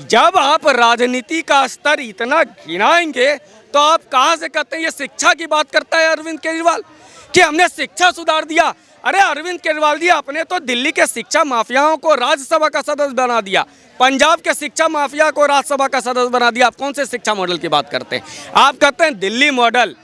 जब आप राजनीति का स्तर इतना गिराएंगे तो आप कहाँ से कहते हैं ये शिक्षा की बात करता है अरविंद केजरीवाल कि हमने शिक्षा सुधार दिया। अरे अरविंद केजरीवाल जी, आपने तो दिल्ली के शिक्षा माफियाओं को राज्यसभा का सदस्य बना दिया, पंजाब के शिक्षा माफिया को राज्यसभा का सदस्य बना दिया। आप कौन से शिक्षा मॉडल की बात करते हैं? आप कहते हैं दिल्ली मॉडल।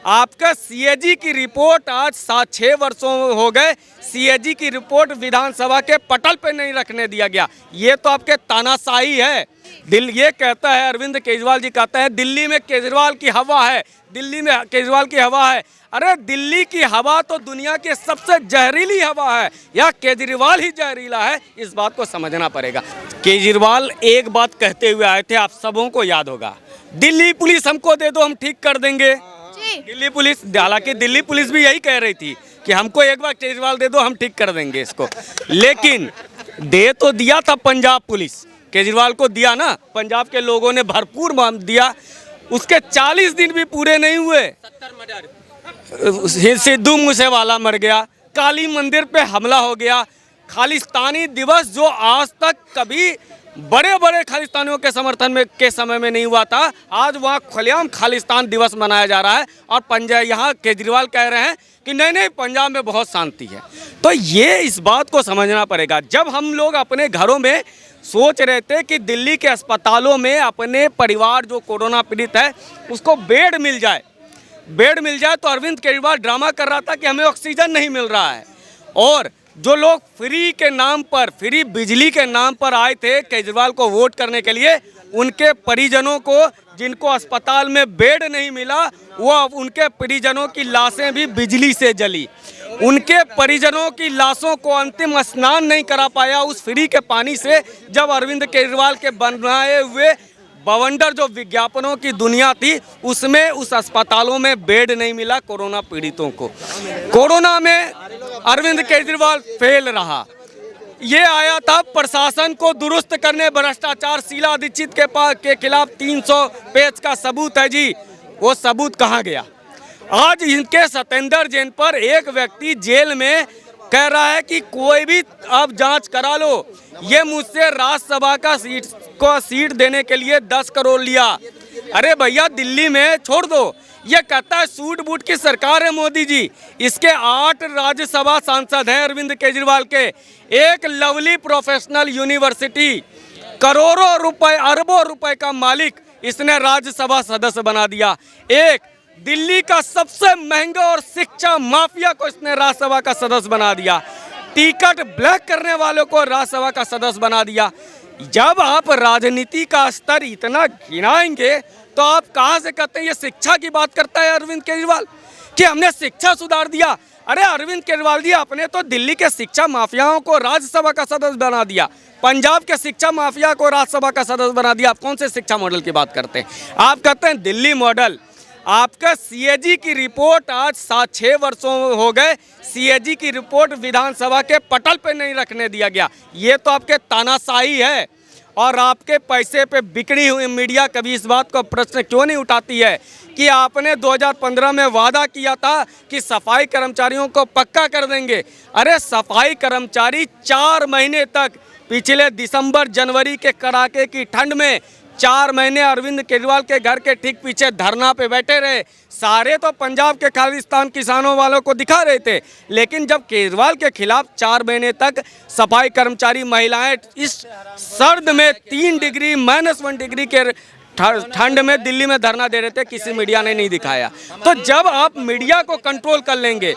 आपका सीएजी की रिपोर्ट आज 6 वर्षों हो गए, सीएजी की रिपोर्ट विधानसभा के पटल पे नहीं रखने दिया गया। ये तो आपके तानाशाही है। ये कहता है अरविंद केजरीवाल जी, कहता है दिल्ली में केजरीवाल की हवा है, दिल्ली में केजरीवाल की हवा है। अरे दिल्ली की हवा तो दुनिया की सबसे जहरीली हवा है, या केजरीवाल ही जहरीला है, इस बात को समझना पड़ेगा। केजरीवाल एक बात कहते हुए आए थे, आप सबों को याद होगा, दिल्ली पुलिस हमको दे दो हम ठीक कर देंगे। दिल्ली पुलिस, हालांकि दिल्ली पुलिस भी यही कह रही थी कि हमको एक बार केजरीवाल दे दो हम ठीक कर देंगे इसको, लेकिन दे तो दिया था पंजाब पुलिस, केजरीवाल को दिया ना, पंजाब के लोगों ने भरपूर दिया। उसके 40 दिन भी पूरे नहीं हुए, 70 मर्डर, सिद्धू मूसेवाला मर गया, काली मंदिर पे हमला हो गया। खालिस्तानी दिवस जो आज तक कभी बड़े बड़े खालिस्तानियों के समर्थन में के समय में नहीं हुआ था, आज वहाँ खुलेआम खालिस्तान दिवस मनाया जा रहा है। और पंजाब, यहाँ केजरीवाल कह रहे हैं कि नहीं नहीं पंजाब में बहुत शांति है। तो ये इस बात को समझना पड़ेगा। जब हम लोग अपने घरों में सोच रहे थे कि दिल्ली के अस्पतालों में अपने परिवार जो कोरोना पीड़ित है उसको बेड मिल जाए, तो अरविंद केजरीवाल ड्रामा कर रहा था कि हमें ऑक्सीजन नहीं मिल रहा है। और जो लोग फ्री के नाम पर, फ्री बिजली के नाम पर आए थे केजरीवाल को वोट करने के लिए, उनके परिजनों को जिनको अस्पताल में बेड नहीं मिला, वो उनके परिजनों की लाशें भी बिजली से जली। उनके परिजनों की लाशों को अंतिम स्नान नहीं करा पाया उस फ्री के पानी से, जब अरविंद केजरीवाल के बनाए हुए बवंडर जो विज्ञापनों की दुनिया थी उसमें उस अस्पतालों में बेड नहीं मिला कोरोना पीड़ितों को। कोरोना में अरविंद केजरीवाल फेल रहा। ये आया था प्रशासन को दुरुस्त करने, भ्रष्टाचार, शीला दीक्षित के खिलाफ 300 पेज का सबूत है जी, वो सबूत कहाँ गया? आज इनके सतेंद्र जैन पर एक व्यक्ति जेल में कह रहा है कि कोई भी अब जांच करा लो, ये मुझसे राज्यसभा का सीट देने के लिए 10 करोड़ लिया। अरे भैया दिल्ली में छोड़ दो, ये कहता है सूट बूट की सरकार है मोदी जी। इसके 8 राज्यसभा सांसद हैं अरविंद केजरीवाल के। एक लवली प्रोफेशनल यूनिवर्सिटी, करोड़ों रुपए, अरबों रुपए का मालिक इसने राज्यसभा सदस्य बना दिया। एक दिल्ली का सबसे महंगा और शिक्षा माफिया को इसने राज्यसभा का सदस्य बना दिया। टिकट ब्लैक करने वालों को राज्यसभा का सदस्य बना दिया। जब आप राजनीति का स्तर इतना गिराएंगे तो आप कहाँ से कहते हैं ये शिक्षा की बात करता है अरविंद केजरीवाल कि हमने शिक्षा सुधार दिया। अरे अरविंद केजरीवाल जी, आपने तो दिल्ली के शिक्षा माफियाओं को राज्यसभा का सदस्य बना दिया, पंजाब के शिक्षा माफिया को राज्यसभा का सदस्य बना दिया। आप कौन से शिक्षा मॉडल की बात करते हैं? आप कहते हैं दिल्ली मॉडल। आपका सीएजी की रिपोर्ट आज 6 वर्षों हो गए, सीएजी की रिपोर्ट विधानसभा के पटल पे नहीं रखने दिया गया। ये तो आपके तानाशाही है। और आपके पैसे पे बिगड़ी हुई मीडिया कभी इस बात को प्रश्न क्यों नहीं उठाती है कि आपने 2015 में वादा किया था कि सफाई कर्मचारियों को पक्का कर देंगे। अरे सफाई कर्मचारी 4 महीने तक, पिछले दिसंबर जनवरी के कड़ाके की ठंड में 4 महीने अरविंद केजरीवाल के घर के ठीक पीछे धरना पे बैठे रहे। सारे तो पंजाब के खालिस्तान किसानों वालों को दिखा रहे थे, लेकिन जब केजरीवाल के खिलाफ 4 महीने तक सफाई कर्मचारी महिलाएं इस सर्द में 3 डिग्री -1 डिग्री के ठंड में दिल्ली में धरना दे रहे थे, किसी मीडिया ने नहीं दिखाया। तो जब आप मीडिया को कंट्रोल कर लेंगे,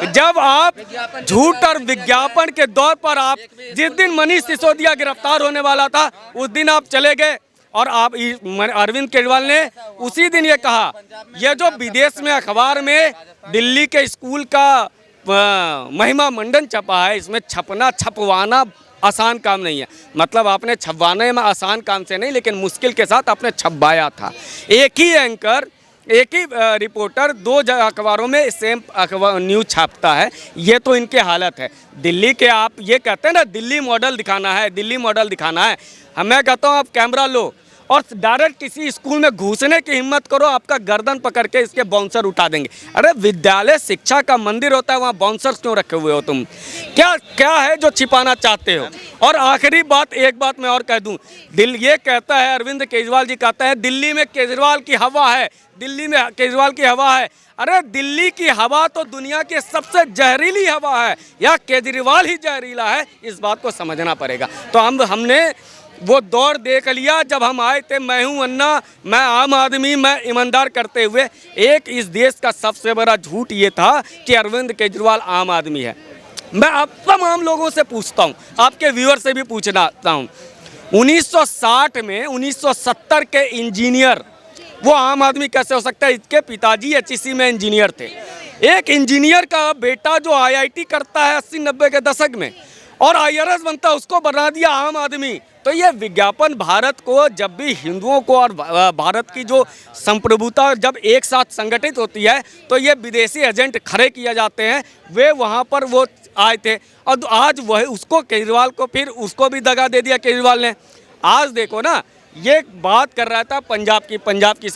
जब आप झूठ और विज्ञापन के दौर पर, आप जिस दिन मनीष सिसोदिया गिरफ्तार होने वाला था उस दिन आप चले गए और आप अरविंद केजरीवाल ने उसी दिन ये कहा, ये जो विदेश में अखबार में दिल्ली के स्कूल का महिमा मंडन छपा है, इसमें छपवाना आसान काम नहीं है। मतलब आपने छपवाने में आसान काम से नहीं, लेकिन मुश्किल के साथ आपने छपवाया था। एक ही एंकर, एक ही रिपोर्टर 2 अखबारों में सेम न्यूज़ छापता है। ये तो इनकी हालत है दिल्ली के। आप ये कहते हैं ना दिल्ली मॉडल दिखाना है, दिल्ली मॉडल दिखाना है। मैं कहता हूँ आप कैमरा लो और डायरेक्ट किसी स्कूल में घुसने की हिम्मत करो, आपका गर्दन पकड़ के इसके बाउंसर उठा देंगे। अरे विद्यालय शिक्षा का मंदिर होता है, वहाँ बाउंसर्स क्यों रखे हुए हो तुम? क्या क्या है जो छिपाना चाहते हो? और आखिरी बात, एक बात मैं और कह दूं, ये कहता है अरविंद केजरीवाल जी कहता है दिल्ली में केजरीवाल की हवा है, दिल्ली में केजरीवाल की हवा है। अरे दिल्ली की हवा तो दुनिया की सबसे जहरीली हवा है, या केजरीवाल ही जहरीला है, इस बात को समझना पड़ेगा। तो हमने वो दौर देख लिया जब हम आए थे, मैं हूं अन्ना, मैं आम आदमी, मैं ईमानदार करते हुए। एक इस देश का सबसे बड़ा झूठ ये था कि अरविंद केजरीवाल आम आदमी है। मैं आप तमाम लोगों से पूछता हूं, आपके व्यूअर से भी पूछना चाहता हूं, 1960 में 1970 के इंजीनियर वो आम आदमी कैसे हो सकता है? इसके पिताजी HEC में इंजीनियर थे। एक इंजीनियर का बेटा जो IIT करता है 80-90 के दशक में और IRS बनता है, उसको बना दिया आम आदमी। तो ये विज्ञापन भारत को, जब भी हिंदुओं को और भारत की जो संप्रभुता जब एक साथ संगठित होती है तो ये विदेशी एजेंट खड़े किए जाते हैं। वे वहाँ पर वो आए थे और आज वह उसको केजरीवाल को फिर उसको भी दगा दे दिया केजरीवाल ने। आज देखो ना, ये बात कर रहा था पंजाब की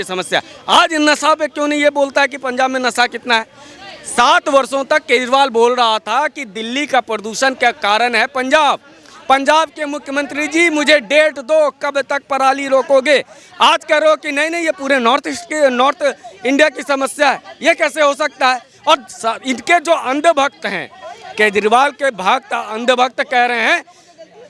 समस्या। आज नशा पे क्यों नहीं ये बोलता है कि पंजाब में नशा कितना है? 7 वर्षों तक केजरीवाल बोल रहा था कि दिल्ली का प्रदूषण का कारण है पंजाब के मुख्यमंत्री जी मुझे डेट दो, कब तक पराली रोकोगे? आज कह रहे हो कि नहीं ये पूरे नॉर्थ इंडिया की समस्या है। ये कैसे हो सकता है? और इनके जो अंधभक्त हैं, केजरीवाल के भक्त अंधभक्त कह रहे हैं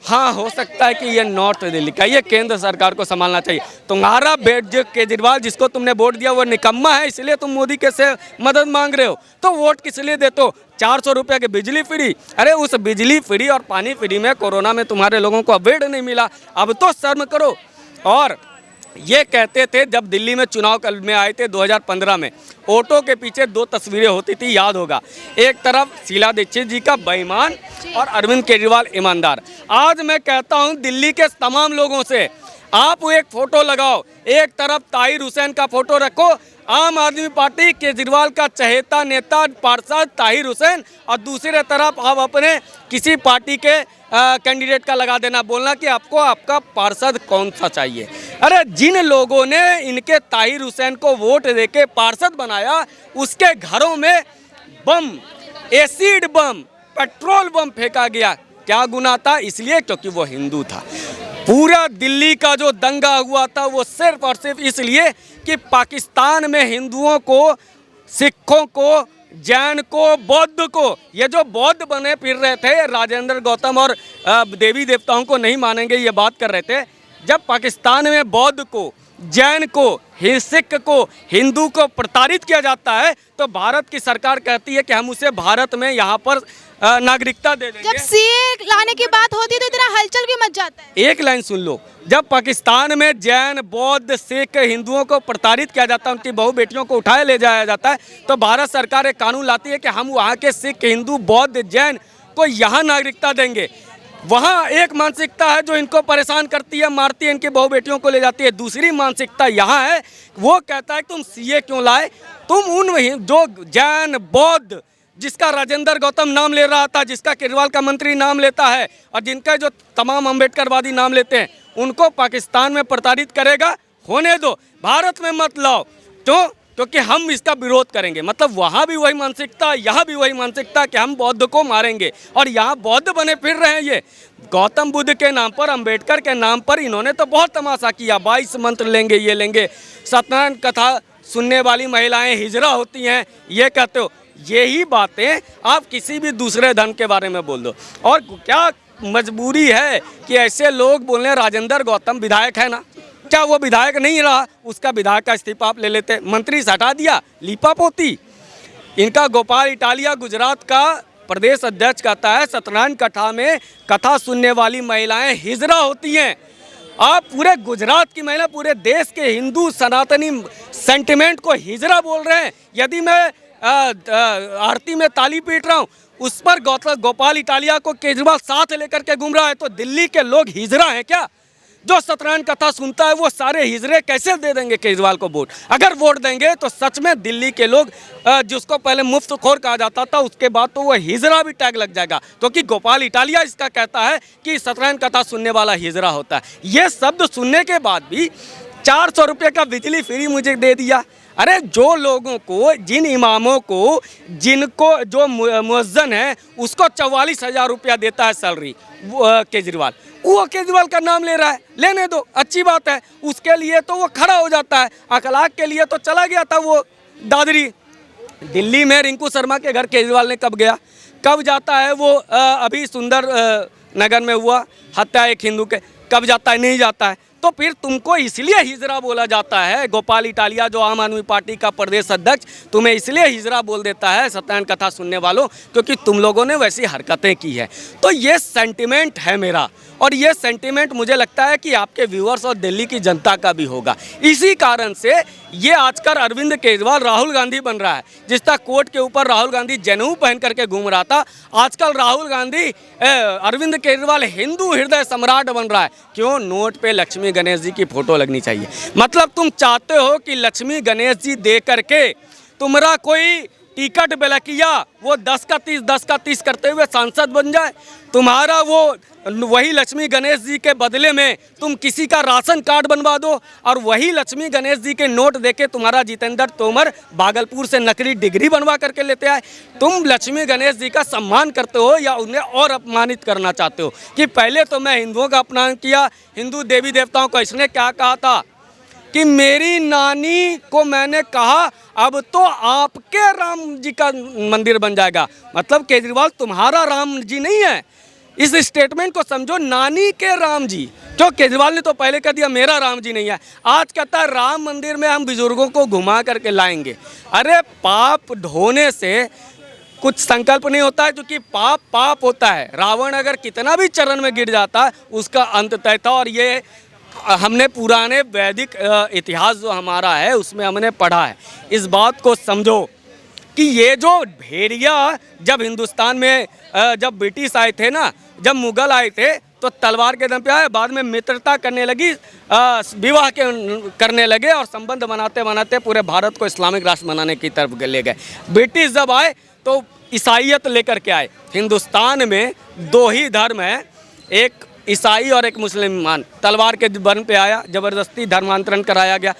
हाँ हो सकता है कि ये नॉर्थ दिल्ली का, ये केंद्र सरकार को संभालना चाहिए। तुम्हारा बेट जो केजरीवाल जिसको तुमने वोट दिया वो निकम्मा है, इसलिए तुम मोदी के से मदद मांग रहे हो। तो वोट किस लिए देते हो? 400 रुपये की बिजली फ्री। अरे उस बिजली फ्री और पानी फ्री में कोरोना में तुम्हारे लोगों को बेड नहीं मिला, अब तो शर्म करो। और ये कहते थे जब दिल्ली में चुनाव कल में आए थे 2015 में, ऑटो के पीछे 2 तस्वीरें होती थी, याद होगा, एक तरफ शीला दीक्षित जी का बेईमान और अरविंद केजरीवाल ईमानदार। आज मैं कहता हूं दिल्ली के तमाम लोगों से, आप एक फोटो लगाओ, एक तरफ ताहिर हुसैन का फोटो रखो, आम आदमी पार्टी केजरीवाल का चहेता नेता पार्षद ताहिर हुसैन, और दूसरी तरफ आप अपने किसी पार्टी के कैंडिडेट का लगा देना, बोलना कि आपको आपका पार्षद कौन सा चाहिए। अरे जिन लोगों ने इनके ताहिर हुसैन को वोट देके पार्षद बनाया, उसके घरों में बम, एसिड बम, पेट्रोल बम फेंका गया। क्या गुनाह था? इसलिए क्योंकि वो हिंदू था। पूरा दिल्ली का जो दंगा हुआ था वो सिर्फ और सिर्फ इसलिए कि पाकिस्तान में हिंदुओं को, सिखों को, जैन को, बौद्ध को, ये जो बौद्ध बने फिर रहे थे, राजेंद्र गौतम और देवी देवताओं को नहीं मानेंगे ये बात कर रहे थे। जब पाकिस्तान में बौद्ध को, जैन को, सिख को, हिंदू को प्रताड़ित किया जाता है तो भारत की सरकार कहती है कि हम उसे भारत में यहाँ पर नागरिकता दे देंगे। जब सीए लाने की बात होती है तो इतना हलचल क्यों मच जाता है? एक लाइन सुन लो, जब पाकिस्तान में जैन, बौद्ध, सिख, हिंदुओं को प्रताड़ित किया जाता है, उनकी बहु बेटियों को उठाए ले जाया जाता है, तो भारत सरकार एक कानून लाती है कि हम वहाँ के सिख, हिंदू, बौद्ध, जैन को यहाँ नागरिकता देंगे। वहाँ एक मानसिकता है जो इनको परेशान करती है, मारती है, इनकी बहु बेटियों को ले जाती है। दूसरी मानसिकता यहाँ है, वो कहता है तुम सीए क्यों लाए? तुम उन जो जैन, बौद्ध, जिसका राजेंद्र गौतम नाम ले रहा था, जिसका केजरीवाल का मंत्री नाम लेता है, और जिनका जो तमाम अम्बेडकरवादी नाम लेते हैं, उनको पाकिस्तान में प्रताड़ित करेगा, होने दो, भारत में मत लाओ। क्यों? क्योंकि हम इसका विरोध करेंगे। मतलब वहाँ भी वही मानसिकता, यहाँ भी वही मानसिकता कि हम बौद्ध को मारेंगे, और यहाँ बौद्ध बने फिर रहे हैं। ये गौतम बुद्ध के नाम पर, अंबेडकर के नाम पर इन्होंने तो बहुत तमाशा किया, 22 मंत्र लेंगे, ये लेंगे, सत्यनारायण कथा सुनने वाली महिलाएं हिजरा होती हैं, ये कहते हो। यही बातें आप किसी भी दूसरे धर्म के बारे में बोल दो। और क्या मजबूरी है कि ऐसे लोग बोले राजेंद्र गौतम विधायक है ना, क्या वो विधायक नहीं रहा? उसका विधायक का इस्तीफा आप ले लेते, मंत्री से हटा दिया, लीपा पोती। इनका गोपाल इटालिया गुजरात का प्रदेश अध्यक्ष कहता है सत्यनारायण कथा में कथा सुनने वाली महिलाएं हिजरा होती हैं। आप पूरे गुजरात की महिला, पूरे देश के हिंदू सनातनी सेंटिमेंट को हिजरा बोल रहे हैं। यदि मैं आरती में ताली पीट रहा हूँ, उस पर गोपाल इटालिया को केजरीवाल साथ लेकर के घूम रहा है, तो दिल्ली के लोग हिजरा हैं क्या? जो सत्यनारायण कथा सुनता है वो सारे हिजड़े कैसे दे देंगे केजरीवाल को वोट? अगर वोट देंगे तो सच में दिल्ली के लोग जिसको पहले मुफ्तखोर कहा जाता था उसके बाद तो वो हिजड़ा भी टैग लग जाएगा, क्योंकि गोपाल इटालिया इसका कहता है कि सत्यनारायण कथा सुनने वाला हिजड़ा होता है। ये शब्द सुनने के बाद भी 400 रुपये का बिजली फ्री मुझे दे दिया। अरे जो लोगों को, जिन इमामों को, जिनको जो मुअज्जन है उसको 44,000 रुपया देता है सैलरी केजरीवाल, वो केजरीवाल का नाम ले रहा है। लेने दो, अच्छी बात है, उसके लिए तो वो खड़ा हो जाता है। अखलाक के लिए तो चला गया था वो दादरी। दिल्ली में रिंकू शर्मा के घर केजरीवाल ने कब गया, कब जाता है वो? अभी सुंदर नगर में हुआ हत्या एक हिंदू के, कब जाता है? नहीं जाता है। तो फिर तुमको इसलिए हिजड़ा बोला जाता है। गोपाल इटालिया जो आम आदमी पार्टी का प्रदेश अध्यक्ष, तुम्हें इसलिए हिजड़ा बोल देता है सत्यनारायण कथा सुनने वालों, क्योंकि तुम लोगों ने वैसी हरकतें की है। तो ये सेंटिमेंट है मेरा, और ये सेंटिमेंट मुझे लगता है कि आपके व्यूअर्स और दिल्ली की जनता का भी होगा। इसी कारण से ये आजकल अरविंद केजरीवाल राहुल गांधी बन रहा है। जिस तरह कोर्ट के ऊपर राहुल गांधी जनेऊ पहन करके घूम रहा था, आजकल राहुल गांधी अरविंद केजरीवाल हिंदू हृदय सम्राट बन रहा है। क्यों? नोट पे लक्ष्मी गणेश जी की फोटो लगनी चाहिए। मतलब तुम चाहते हो कि लक्ष्मी गणेश जी दे करके तुम्हारा कोई टिकट बेलकिया वो 10 का 30 करते हुए सांसद बन जाए। तुम्हारा वो वही लक्ष्मी गणेश जी के बदले में तुम किसी का राशन कार्ड बनवा दो, और वही लक्ष्मी गणेश जी के नोट देके तुम्हारा जितेंद्र तोमर भागलपुर से नकली डिग्री बनवा करके लेते आए। तुम लक्ष्मी गणेश जी का सम्मान करते हो या उन्हें और अपमानित करना चाहते हो कि पहले तो मैं हिंदुओं का अपमान किया, हिंदू देवी देवताओं को। इसने क्या कहा था कि मेरी नानी को मैंने कहा अब तो आपके राम जी का मंदिर बन जाएगा। मतलब केजरीवाल तुम्हारा राम जी नहीं है, इस स्टेटमेंट को समझो, नानी के राम जी। क्यों? केजरीवाल ने तो पहले कह दिया मेरा राम जी नहीं है, आज कहता है राम मंदिर में हम बुजुर्गों को घुमा करके लाएंगे। अरे पाप ढोने से कुछ संकल्प नहीं होता है, क्योंकि पाप पाप होता है। रावण अगर कितना भी चरण में गिर जाता है उसका अंत तय था, और ये हमने पुराने वैदिक इतिहास जो हमारा है उसमें हमने पढ़ा है। इस बात को समझो कि ये जो भेड़िया जब हिंदुस्तान में जब ब्रिटिश आए थे ना, जब मुगल आए थे तो तलवार के दम पे आए, बाद में मित्रता करने लगी, विवाह करने लगे, और संबंध बनाते बनाते पूरे भारत को इस्लामिक राष्ट्र बनाने की तरफ ले गए। ब्रिटिश जब आए तो ईसाईयत लेकर के आए। हिंदुस्तान में 2 ही धर्म है, एक ईसाई और एक मुसलमान। तलवार के बन पे आया, ज़बरदस्ती धर्मांतरण कराया गया,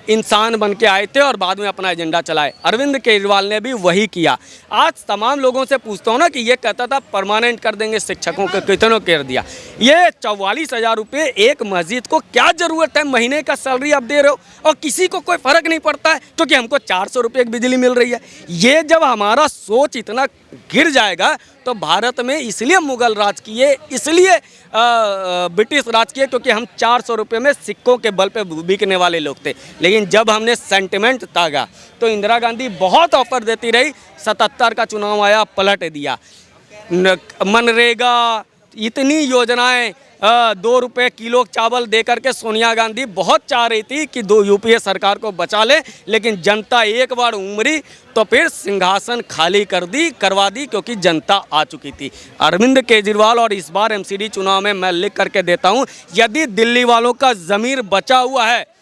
इंसान बन के आए थे और बाद में अपना एजेंडा चलाए। अरविंद केजरीवाल ने भी वही किया। आज तमाम लोगों से पूछता हूँ ना कि ये कहता था परमानेंट कर देंगे शिक्षकों को, कितनों कर दिया। ये 44,000 रुपये एक मस्जिद को क्या ज़रूरत है? महीने का सैलरी आप दे रहे हो और किसी को कोई फ़र्क नहीं पड़ता है, क्योंकि हमको 400 रुपये की बिजली मिल रही है। ये जब हमारा सोच इतना गिर जाएगा तो भारत में इसलिए मुगल राज किए, इसलिए ब्रिटिश राज किए, क्योंकि हम 400 रुपये में सिक्कों के बल पे बिकने वाले लोग थे। लेकिन जब हमने सेंटिमेंट तागा तो इंदिरा गांधी बहुत ऑफर देती रही। 77 का चुनाव आया, पलट दिया। मनरेगा इतनी योजनाएं, 2 रुपये किलो चावल दे करके सोनिया गांधी बहुत चाह रही थी कि यूपीए सरकार को बचा ले, लेकिन जनता एक बार उमड़ी तो फिर सिंहासन खाली करवा दी, क्योंकि जनता आ चुकी थी। अरविंद केजरीवाल, और इस बार एमसीडी चुनाव में मैं लिख करके देता हूं, यदि दिल्ली वालों का ज़मीर बचा हुआ है